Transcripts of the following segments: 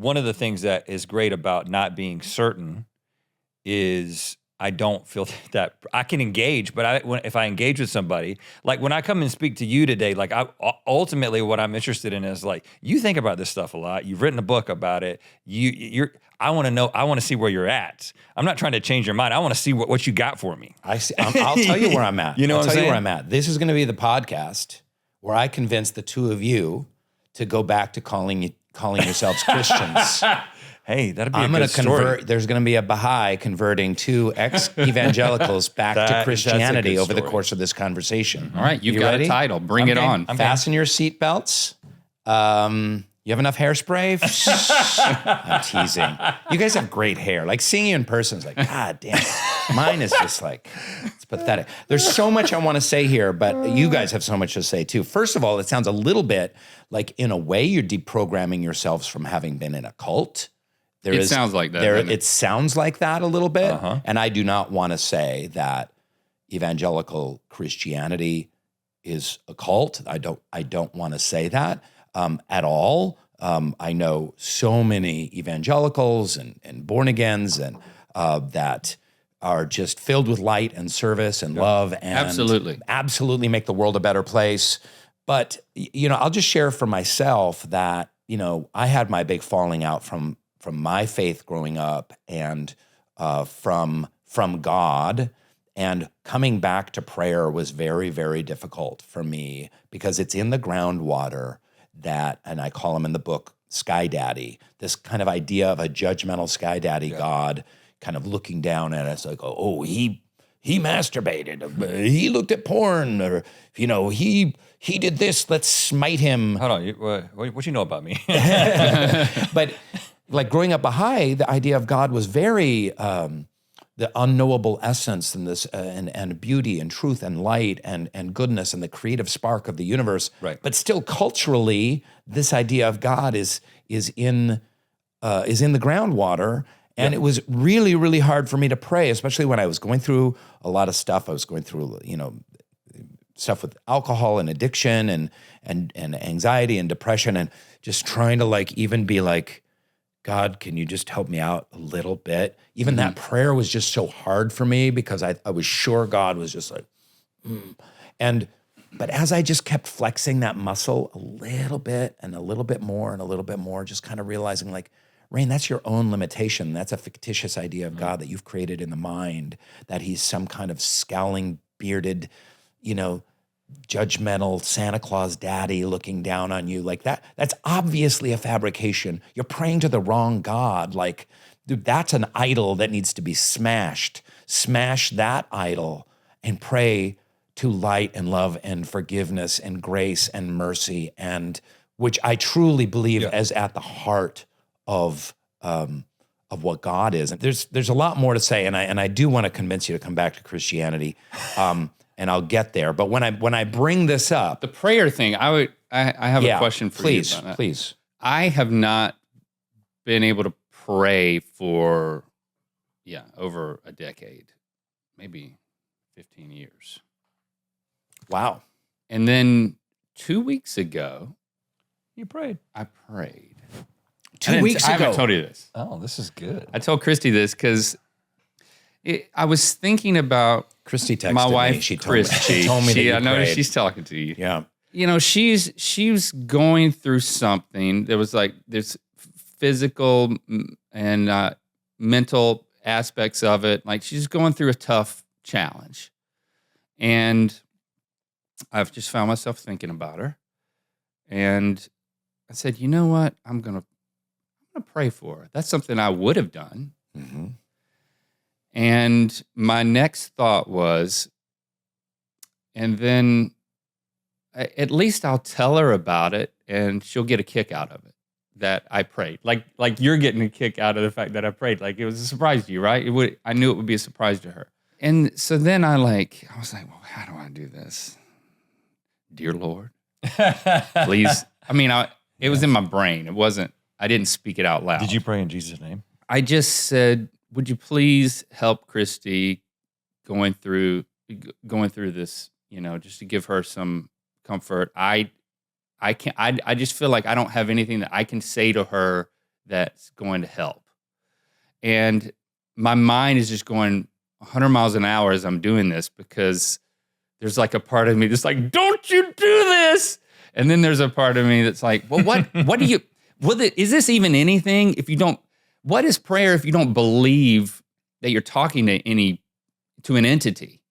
one of the things that is great about not being certain is I don't feel that I can engage, but if I engage with somebody, like when I come and speak to you today, like ultimately what I'm interested in is like, you think about this stuff a lot. You've written a book about it. I want to know, I want to see where you're at. I'm not trying to change your mind. I want to see what you got for me. I'll tell you where I'm at. You know I'll what I'm tell you saying? where I'm at. This is going to be the podcast where I convince the two of you to go back to calling yourselves Christians. Hey, that'd be I'm a going good to story. convert. There's going to be a Baha'i converting two ex-evangelicals back to Christianity over the course of this conversation. All right, you've got ready? a title. Bring it on. Fasten your seatbelts. You have enough hairspray? I'm teasing. You guys have great hair. Like seeing you in person is like, God damn. Mine is just like, it's pathetic. There's so much I want to say here, but you guys have so much to say too. First of all, it sounds a little bit like in a way you're deprogramming yourselves from having been in a cult. Sounds like that. It sounds like that a little bit. And I do not want to say that evangelical Christianity is a cult. I don't want to say that at all. I know so many evangelicals and born agains and that are just filled with light and service and love and absolutely make the world a better place. But I'll just share for myself that I had my big falling out from my faith growing up and from God, and coming back to prayer was very, very difficult for me because it's in the groundwater that, and I call him in the book, Sky Daddy, this kind of idea of a judgmental Sky Daddy God kind of looking down at us like, oh, he masturbated, he looked at porn, or, he did this, let's smite him. Hold on, what you know about me? But like growing up Baha'i, the idea of God was very the unknowable essence and this and beauty and truth and light and goodness and the creative spark of the universe. Right. But still, culturally, this idea of God is in the groundwater, and it was really, really hard for me to pray, especially when I was going through a lot of stuff. I was going through stuff with alcohol and addiction and anxiety and depression, and just trying to even be like, God, can you just help me out a little bit? Even that prayer was just so hard for me because I was sure God was just like, But as I just kept flexing that muscle a little bit and a little bit more and a little bit more, just kind of realizing like, Rainn, that's your own limitation. That's a fictitious idea of God that you've created in the mind, that he's some kind of scowling, bearded, judgmental Santa Claus daddy looking down on you like that. That's obviously a fabrication. You're praying to the wrong God. Like, dude, that's an idol that needs to be smashed. Smash that idol and pray to light and love and forgiveness and grace and mercy, and which I truly believe is at the heart of what God is. And there's a lot more to say, and I do want to convince you to come back to Christianity. And I'll get there. But when I bring this up, the prayer thing, I have a question for you about that. Please. I have not been able to pray for over a decade, maybe 15 years. Wow. And then 2 weeks ago, You prayed. I prayed. 2 weeks ago. I haven't told you this. Oh, this is good. I told Christy this because I was thinking about Christy texted my wife, me. She Christy. told me that you I know prayed. she's talking to you. Yeah. She's going through something. There was there's physical and mental aspects of it. Like she's going through a tough challenge. And I've just found myself thinking about her. And I said, you know what? I'm gonna pray for her. That's something I would have done. Mm-hmm. And my next thought was, and then at least I'll tell her about it and she'll get a kick out of it that I prayed. Like you're getting a kick out of the fact that I prayed. Like it was a surprise to you, right? I knew it would be a surprise to her. And so then I was like, well, how do I do this? Dear Lord, please. I mean, it was in my brain. I didn't speak it out loud. Did you pray in Jesus' name? I just said, would you please help Christy going through this, just to give her some comfort. I just feel like I don't have anything that I can say to her that's going to help. And my mind is just going 100 miles an hour as I'm doing this, because there's like a part of me that's like, don't you do this? And then there's a part of me that's like, well, is this even anything if you don't, what is prayer if you don't believe that you're talking to an entity?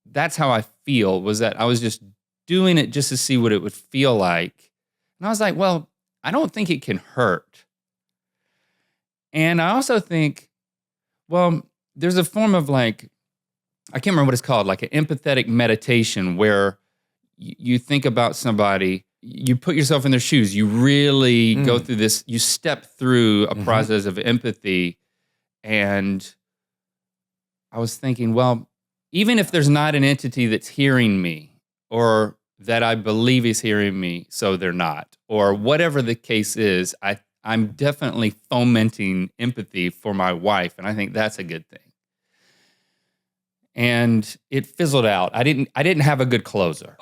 That's how I feel, was that I was just doing it just to see what it would feel like. And I was like, well, I don't think it can hurt. And I also think, well, there's a form of like, I can't remember what it's called, like an empathetic meditation where you think about somebody, you put yourself in their shoes, you really go through this, you step through a process of empathy. And I was thinking, well, even if there's not an entity that's hearing me, or that I believe is hearing me, so they're not, or whatever the case is, I'm definitely fomenting empathy for my wife, and I think that's a good thing. And it fizzled out. I didn't have a good closer.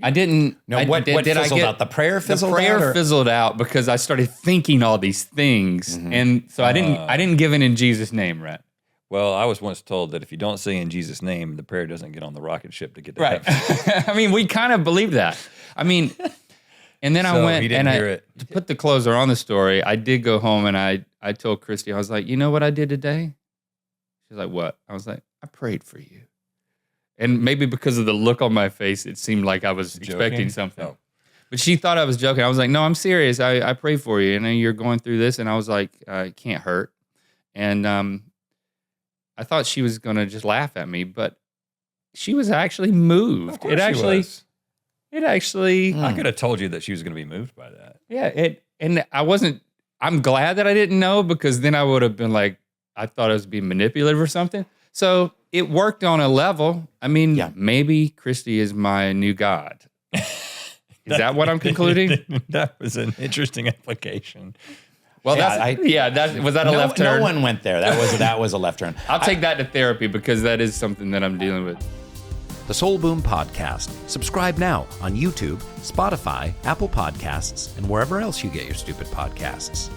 I didn't. No, what fizzled out? The prayer fizzled out? The prayer fizzled out because I started thinking all these things, and so I didn't give in Jesus' name, Rhett. Well, I was once told that if you don't say in Jesus' name, the prayer doesn't get on the rocket ship to get to right. heaven. I mean, we kind of believe that. I mean, and then I went and to put the closer on the story, I did go home and I told Christy, I was like, you know what I did today? She's like, what? I was like, I prayed for you. And maybe because of the look on my face, it seemed like I was expecting something. Oh. But she thought I was joking. I was like, no, I'm serious. I prayed for you. And you're going through this. And I was like, it can't hurt. And I thought she was going to just laugh at me, but she was actually moved. Of course It actually. I could have told you that she was going to be moved by that. Yeah. And I wasn't. I'm glad that I didn't know, because then I would have been like, I thought I was being manipulative or something. So it worked on a level. I mean, maybe Christy is my new God. Is that what I'm concluding? That was an interesting application. Well, was that a left turn? No one went there. That was a left turn. I'll take that to therapy, because that is something that I'm dealing with. The Soul Boom Podcast. Subscribe now on YouTube, Spotify, Apple Podcasts, and wherever else you get your stupid podcasts.